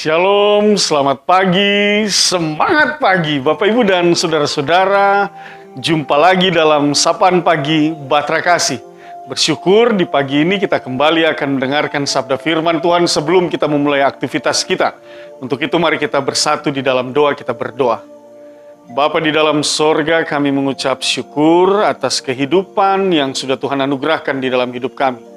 Shalom, selamat pagi, semangat pagi Bapak Ibu dan Saudara-saudara. Jumpa lagi dalam Sapaan Pagi Batra Kasih. Bersyukur di pagi ini kita kembali akan mendengarkan sabda firman Tuhan sebelum kita memulai aktivitas kita. Untuk itu mari kita bersatu di dalam doa, kita berdoa. Bapa di dalam sorga, kami mengucap syukur atas kehidupan yang sudah Tuhan anugerahkan di dalam hidup kami.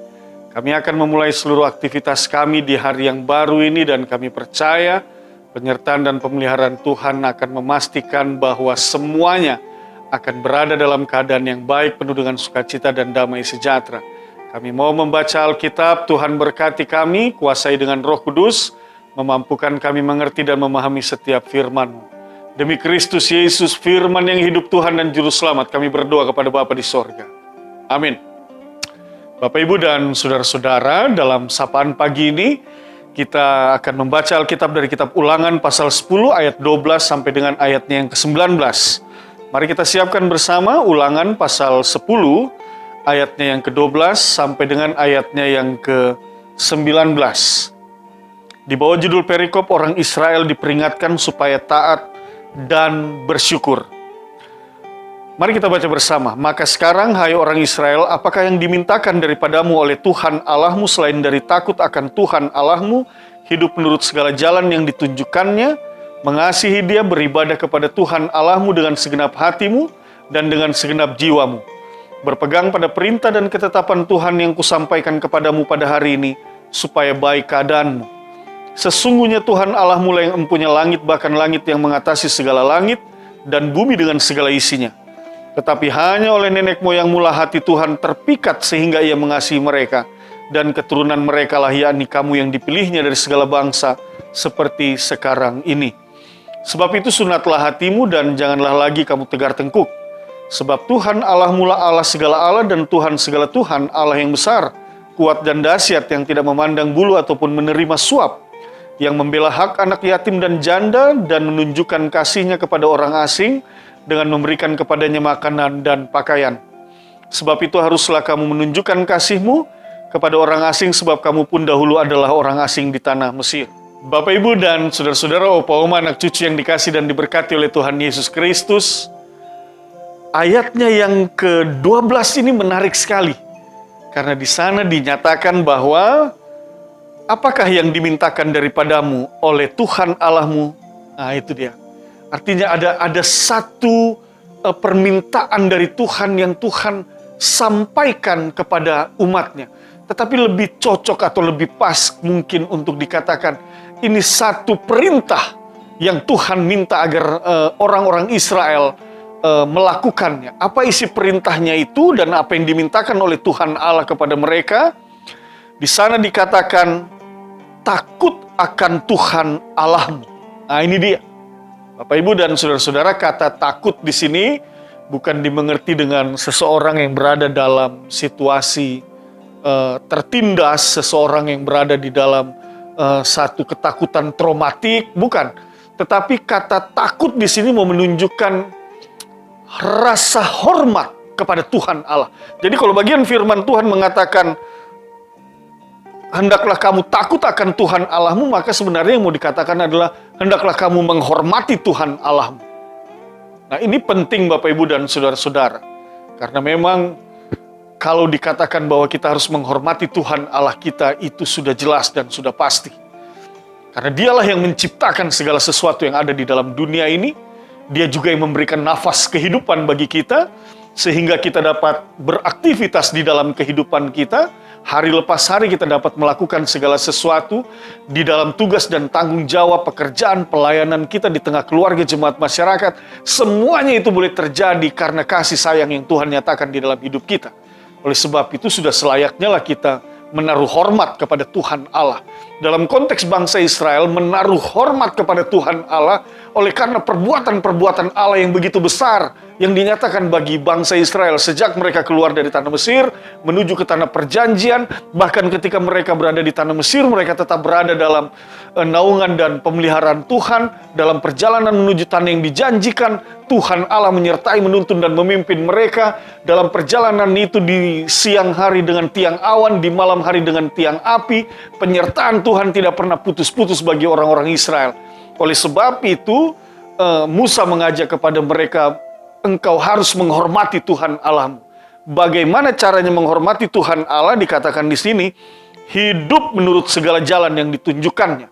Kami akan memulai seluruh aktivitas kami di hari yang baru ini dan kami percaya penyertaan dan pemeliharaan Tuhan akan memastikan bahwa semuanya akan berada dalam keadaan yang baik, penuh dengan sukacita dan damai sejahtera. Kami mau membaca Alkitab, Tuhan berkati kami, kuasai dengan Roh Kudus, memampukan kami mengerti dan memahami setiap firman-Mu. Demi Kristus Yesus, firman yang hidup Tuhan dan Juru Selamat, kami berdoa kepada Bapa di sorga. Amin. Bapak, Ibu, dan Saudara-saudara, dalam sapaan pagi ini, kita akan membaca Alkitab dari kitab Ulangan pasal 10 ayat 12 sampai dengan ayatnya yang ke-19. Mari kita siapkan bersama Ulangan pasal 10 ayatnya yang ke-12 sampai dengan ayatnya yang ke-19. Di bawah judul perikop, orang Israel diperingatkan supaya taat dan bersyukur. Mari kita baca bersama. Maka sekarang, hai orang Israel, apakah yang dimintakan daripadamu oleh Tuhan Allahmu selain dari takut akan Tuhan Allahmu, hidup menurut segala jalan yang ditunjukkannya, mengasihi Dia, beribadah kepada Tuhan Allahmu dengan segenap hatimu dan dengan segenap jiwamu, berpegang pada perintah dan ketetapan Tuhan yang kusampaikan kepadamu pada hari ini, supaya baik keadaanmu. Sesungguhnya Tuhan Allahmu yang empunya langit, bahkan langit yang mengatasi segala langit, dan bumi dengan segala isinya. Tetapi hanya oleh nenek moyangmu lah hati Tuhan terpikat sehingga Ia mengasihi mereka, dan keturunan mereka lah yakni kamu yang dipilihnya dari segala bangsa seperti sekarang ini. Sebab itu sunatlah hatimu dan janganlah lagi kamu tegar tengkuk. Sebab Tuhan Allahmu lah Allah segala Allah dan Tuhan segala Tuhan, Allah yang besar, kuat dan dahsyat, yang tidak memandang bulu ataupun menerima suap, yang membela hak anak yatim dan janda dan menunjukkan kasih-Nya kepada orang asing, dengan memberikan kepadanya makanan dan pakaian. Sebab itu haruslah kamu menunjukkan kasih-Mu kepada orang asing, sebab kamu pun dahulu adalah orang asing di tanah Mesir. Bapak, Ibu, dan Saudara-saudara, opa, oma, anak cucu yang dikasih dan diberkati oleh Tuhan Yesus Kristus, ayatnya yang ke-12 ini menarik sekali. Karena di sana dinyatakan bahwa apakah yang dimintakan daripadamu oleh Tuhan Allahmu? Nah, itu dia. Artinya ada satu permintaan dari Tuhan yang Tuhan sampaikan kepada umatnya. Tetapi lebih cocok atau lebih pas mungkin untuk dikatakan ini satu perintah yang Tuhan minta agar orang-orang Israel melakukannya. Apa isi perintahnya itu dan apa yang dimintakan oleh Tuhan Allah kepada mereka? Di sana dikatakan takut akan Tuhan Allahmu. Nah, ini dia. Bapak, Ibu, dan Saudara-saudara, kata takut di sini bukan dimengerti dengan seseorang yang berada dalam situasi tertindas, seseorang yang berada di dalam satu ketakutan traumatik, bukan. Tetapi kata takut di sini mau menunjukkan rasa hormat kepada Tuhan Allah. Jadi kalau bagian firman Tuhan mengatakan hendaklah kamu takut akan Tuhan Allahmu, maka sebenarnya yang mau dikatakan adalah hendaklah kamu menghormati Tuhan Allahmu. Nah, ini penting Bapak, Ibu, dan Saudara-saudara. Karena memang kalau dikatakan bahwa kita harus menghormati Tuhan Allah kita, itu sudah jelas dan sudah pasti. Karena Dialah yang menciptakan segala sesuatu yang ada di dalam dunia ini. Dia juga yang memberikan nafas kehidupan bagi kita, sehingga kita dapat beraktivitas di dalam kehidupan kita. Hari lepas hari kita dapat melakukan segala sesuatu di dalam tugas dan tanggung jawab pekerjaan pelayanan kita di tengah keluarga, jemaat, masyarakat. Semuanya itu boleh terjadi karena kasih sayang yang Tuhan nyatakan di dalam hidup kita. Oleh sebab itu sudah selayaknya lah kita menaruh hormat kepada Tuhan Allah. Dalam konteks bangsa Israel menaruh hormat kepada Tuhan Allah oleh karena perbuatan-perbuatan Allah yang begitu besar yang dinyatakan bagi bangsa Israel sejak mereka keluar dari tanah Mesir menuju ke tanah perjanjian. Bahkan ketika mereka berada di tanah Mesir, mereka tetap berada dalam naungan dan pemeliharaan Tuhan. Dalam perjalanan menuju tanah yang dijanjikan, Tuhan Allah menyertai, menuntun dan memimpin mereka. Dalam perjalanan itu di siang hari dengan tiang awan, di malam hari dengan tiang api. Penyertaan Tuhan tidak pernah putus-putus bagi orang-orang Israel. Oleh sebab itu, Musa mengajak kepada mereka, engkau harus menghormati Tuhan Allahmu. Bagaimana caranya menghormati Tuhan Allah? Dikatakan di sini, hidup menurut segala jalan yang ditunjukkannya.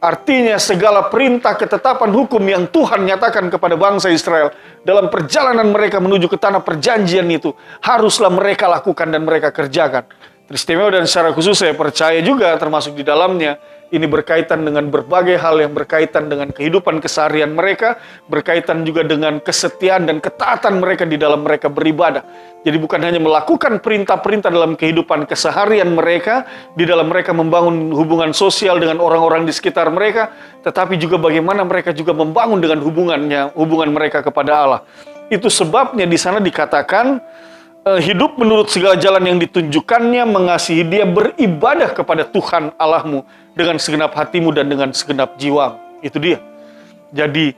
Artinya segala perintah, ketetapan hukum yang Tuhan nyatakan kepada bangsa Israel dalam perjalanan mereka menuju ke tanah perjanjian itu, haruslah mereka lakukan dan mereka kerjakan. Teristimewa dan secara khusus saya percaya juga termasuk di dalamnya, ini berkaitan dengan berbagai hal yang berkaitan dengan kehidupan keseharian mereka, berkaitan juga dengan kesetiaan dan ketaatan mereka di dalam mereka beribadah. Jadi bukan hanya melakukan perintah-perintah dalam kehidupan keseharian mereka, di dalam mereka membangun hubungan sosial dengan orang-orang di sekitar mereka, tetapi juga bagaimana mereka juga membangun dengan hubungan mereka kepada Allah. Itu sebabnya di sana dikatakan, hidup menurut segala jalan yang ditunjukkannya, mengasihi Dia, beribadah kepada Tuhan Allahmu dengan segenap hatimu dan dengan segenap jiwamu. Itu dia. Jadi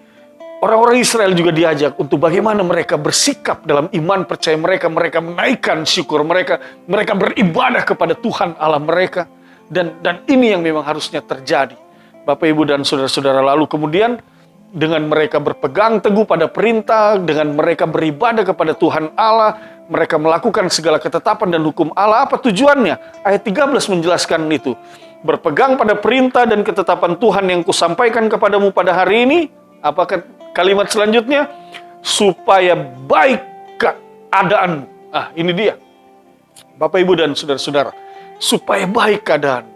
orang-orang Israel juga diajak untuk bagaimana mereka bersikap dalam iman percaya mereka, mereka menaikkan syukur mereka, mereka beribadah kepada Tuhan Allah mereka, dan ini yang memang harusnya terjadi. Bapak, Ibu, dan saudara-saudara, lalu kemudian dengan mereka berpegang teguh pada perintah, dengan mereka beribadah kepada Tuhan Allah, mereka melakukan segala ketetapan dan hukum Allah. Apa tujuannya? Ayat 13 menjelaskan itu. Berpegang pada perintah dan ketetapan Tuhan yang kusampaikan kepadamu pada hari ini. Apakah kalimat selanjutnya? Supaya baik keadaanmu. Ini dia. Bapak, Ibu, dan saudara-saudara. Supaya baik keadaan.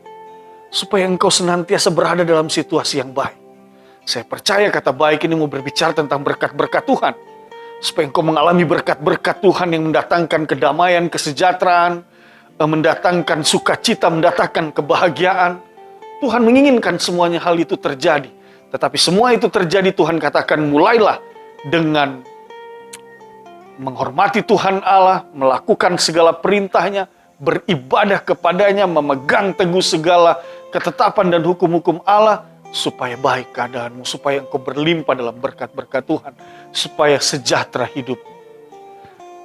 Supaya engkau senantiasa berada dalam situasi yang baik. Saya percaya kata baik ini mau berbicara tentang berkat-berkat Tuhan. Supaya engkau mengalami berkat-berkat Tuhan yang mendatangkan kedamaian, kesejahteraan, mendatangkan sukacita, mendatangkan kebahagiaan. Tuhan menginginkan semuanya hal itu terjadi. Tetapi semua itu terjadi, Tuhan katakan, mulailah dengan menghormati Tuhan Allah, melakukan segala perintahnya, beribadah kepadanya, memegang teguh segala ketetapan dan hukum-hukum Allah, supaya baik keadaanmu, supaya engkau berlimpah dalam berkat-berkat Tuhan, supaya sejahtera hidup.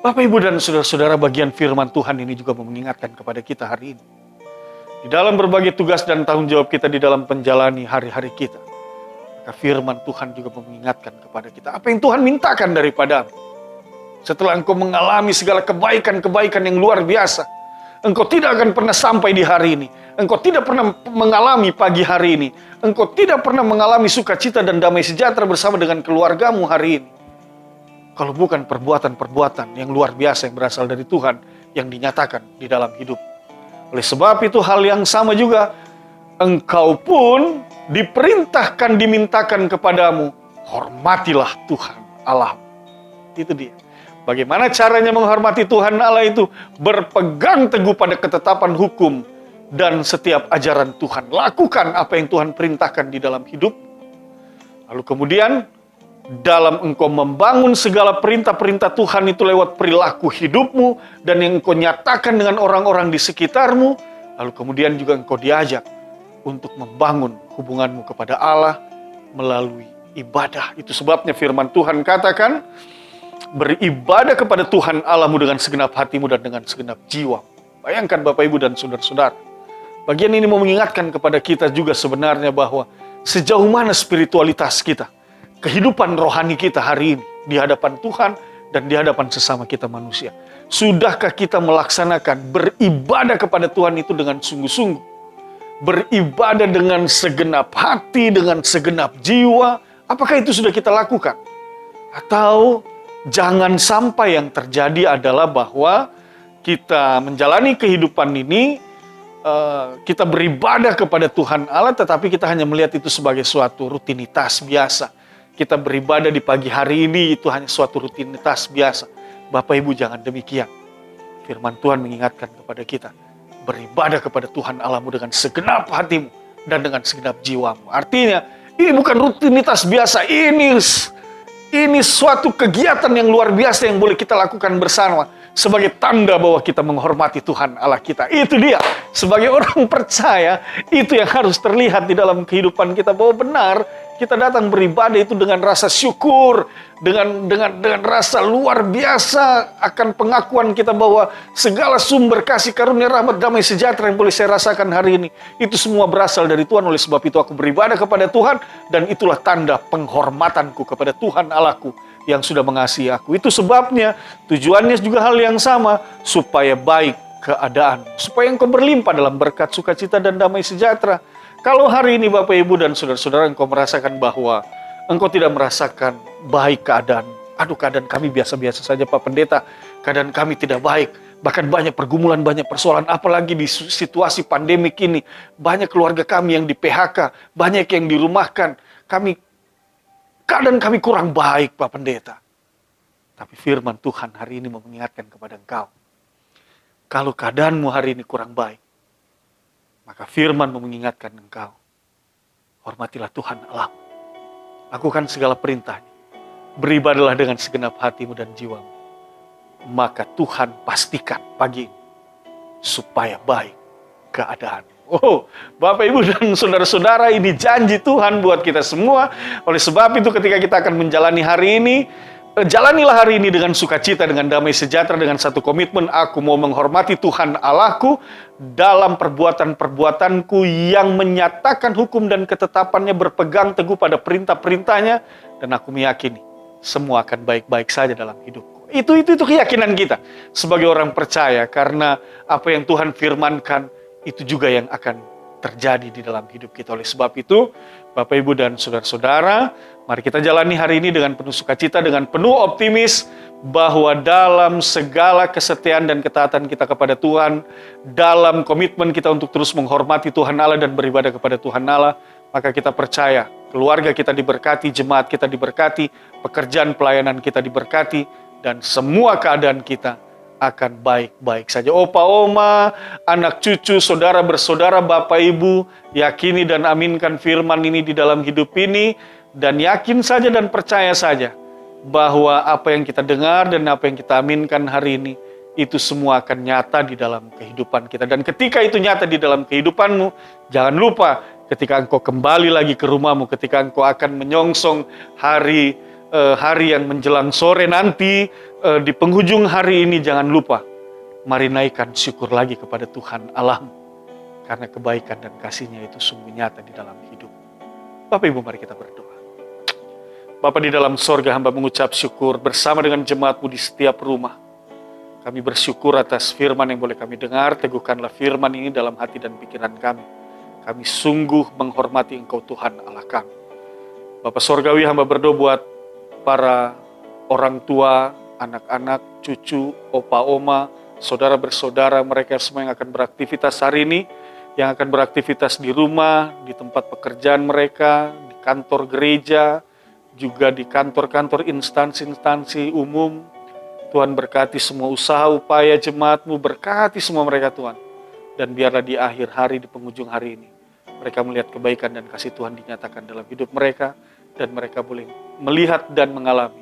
Bapak, Ibu, dan saudara-saudara, bagian firman Tuhan ini juga mengingatkan kepada kita hari ini. Di dalam berbagai tugas dan tanggung jawab kita di dalam menjalani hari-hari kita, maka firman Tuhan juga mengingatkan kepada kita apa yang Tuhan mintakan daripadamu. Setelah engkau mengalami segala kebaikan-kebaikan yang luar biasa, engkau tidak akan pernah sampai di hari ini. Engkau tidak pernah mengalami pagi hari ini. Engkau tidak pernah mengalami sukacita dan damai sejahtera bersama dengan keluargamu hari ini, kalau bukan perbuatan-perbuatan yang luar biasa yang berasal dari Tuhan yang dinyatakan di dalam hidup. Oleh sebab itu hal yang sama juga, engkau pun diperintahkan, dimintakan kepadamu, hormatilah Tuhan Allah. Itu dia. Bagaimana caranya menghormati Tuhan Allah itu? Berpegang teguh pada ketetapan hukum dan setiap ajaran Tuhan. Lakukan apa yang Tuhan perintahkan di dalam hidup. Lalu kemudian, dalam engkau membangun segala perintah-perintah Tuhan itu lewat perilaku hidupmu dan yang engkau nyatakan dengan orang-orang di sekitarmu, lalu kemudian juga engkau diajak untuk membangun hubunganmu kepada Allah melalui ibadah. Itu sebabnya firman Tuhan katakan, beribadah kepada Tuhan Allahmu dengan segenap hatimu dan dengan segenap jiwa. Bayangkan Bapak, Ibu, dan saudara-saudara, bagian ini mau mengingatkan kepada kita juga sebenarnya bahwa sejauh mana spiritualitas kita, kehidupan rohani kita hari ini di hadapan Tuhan dan di hadapan sesama kita manusia. Sudahkah kita melaksanakan beribadah kepada Tuhan itu dengan sungguh-sungguh? Beribadah dengan segenap hati, dengan segenap jiwa. Apakah itu sudah kita lakukan? Atau jangan sampai yang terjadi adalah bahwa kita menjalani kehidupan ini, kita beribadah kepada Tuhan Allah, tetapi kita hanya melihat itu sebagai suatu rutinitas biasa. Kita beribadah di pagi hari ini itu hanya suatu rutinitas biasa. Bapak, Ibu, jangan demikian. Firman Tuhan mengingatkan kepada kita, beribadah kepada Tuhan Allahmu dengan segenap hatimu dan dengan segenap jiwamu. Artinya, ini bukan rutinitas biasa, ini Ini suatu kegiatan yang luar biasa yang boleh kita lakukan bersama sebagai tanda bahwa kita menghormati Tuhan Allah kita. Itu dia. Sebagai orang percaya, itu yang harus terlihat di dalam kehidupan kita, bahwa benar kita datang beribadah itu dengan rasa syukur, dengan rasa luar biasa akan pengakuan kita bahwa segala sumber kasih karunia rahmat damai sejahtera yang boleh saya rasakan hari ini, itu semua berasal dari Tuhan. Oleh sebab itu aku beribadah kepada Tuhan, dan itulah tanda penghormatanku kepada Tuhan Allahku yang sudah mengasihi aku. Itu sebabnya tujuannya juga hal yang sama, supaya baik keadaan, supaya engkau berlimpah dalam berkat, sukacita, dan damai sejahtera. Kalau hari ini Bapak Ibu dan saudara-saudara engkau merasakan bahwa engkau tidak merasakan baik keadaan, aduh keadaan kami biasa-biasa saja Pak Pendeta, keadaan kami tidak baik, bahkan banyak pergumulan, banyak persoalan, apalagi di situasi pandemik ini, banyak keluarga kami yang di PHK, banyak yang dirumahkan, keadaan kami kurang baik Pak Pendeta. Tapi firman Tuhan hari ini mau mengingatkan kepada engkau, kalau keadaanmu hari ini kurang baik, maka firman mau mengingatkan engkau, hormatilah Tuhan Allah, lakukan segala perintahnya, beribadahlah dengan segenap hatimu dan jiwamu, maka Tuhan pastikan pagi ini supaya baik keadaan. Oh, Bapak Ibu dan saudara-saudara, ini janji Tuhan buat kita semua. Oleh sebab itu ketika kita akan menjalani hari ini, jalanilah hari ini dengan sukacita, dengan damai sejahtera, dengan satu komitmen, aku mau menghormati Tuhan Allahku dalam perbuatan-perbuatanku yang menyatakan hukum dan ketetapannya, berpegang teguh pada perintah-perintahnya, dan aku meyakini semua akan baik-baik saja dalam hidupku. Itu keyakinan kita sebagai orang percaya, karena apa yang Tuhan firmankan itu juga yang akan terjadi di dalam hidup kita. Oleh sebab itu, Bapak Ibu dan saudara-saudara, mari kita jalani hari ini dengan penuh sukacita, dengan penuh optimis, bahwa dalam segala kesetiaan dan ketaatan kita kepada Tuhan, dalam komitmen kita untuk terus menghormati Tuhan Allah dan beribadah kepada Tuhan Allah, maka kita percaya keluarga kita diberkati, jemaat kita diberkati, pekerjaan pelayanan kita diberkati, dan semua keadaan kita akan baik-baik saja. Opa, oma, anak cucu, saudara bersaudara, Bapak Ibu, yakini dan aminkan firman ini di dalam hidup ini, dan yakin saja dan percaya saja bahwa apa yang kita dengar dan apa yang kita aminkan hari ini, itu semua akan nyata di dalam kehidupan kita. Dan ketika itu nyata di dalam kehidupanmu, jangan lupa ketika engkau kembali lagi ke rumahmu, ketika engkau akan menyongsong hari yang menjelang sore nanti, di penghujung hari ini, jangan lupa, mari naikkan syukur lagi kepada Tuhan Allahmu, karena kebaikan dan kasih-Nya itu sungguh nyata di dalam hidup. Bapak Ibu, mari kita berdoa. Bapa di dalam sorga, hamba mengucap syukur bersama dengan jemaat-Mu di setiap rumah. Kami bersyukur atas firman yang boleh kami dengar. Teguhkanlah firman ini dalam hati dan pikiran kami. Kami sungguh menghormati Engkau Tuhan Allah kami. Bapa sorgawi, hamba berdoa buat para orang tua, anak-anak, cucu, opa, oma, saudara bersaudara, mereka semua yang akan beraktivitas hari ini, yang akan beraktivitas di rumah, di tempat pekerjaan mereka, di kantor gereja, juga di kantor-kantor instansi-instansi umum. Tuhan berkati semua usaha, upaya jemaat-Mu, berkati semua mereka Tuhan. Dan biarlah di akhir hari, di penghujung hari ini, mereka melihat kebaikan dan kasih Tuhan dinyatakan dalam hidup mereka, dan mereka boleh melihat dan mengalami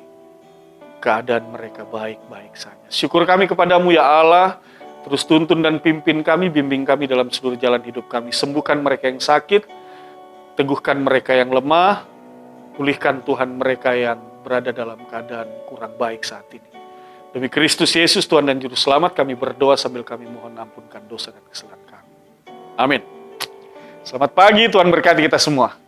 keadaan mereka baik-baik saja. Syukur kami kepadamu ya Allah, terus tuntun dan pimpin kami, bimbing kami dalam seluruh jalan hidup kami. Sembuhkan mereka yang sakit, teguhkan mereka yang lemah, pulihkan Tuhan mereka yang berada dalam keadaan kurang baik saat ini. Demi Kristus Yesus Tuhan dan Juru Selamat, kami berdoa sambil kami mohon ampunkan dosa dan kesalahan kami. Amin. Selamat pagi, Tuhan berkati kita semua.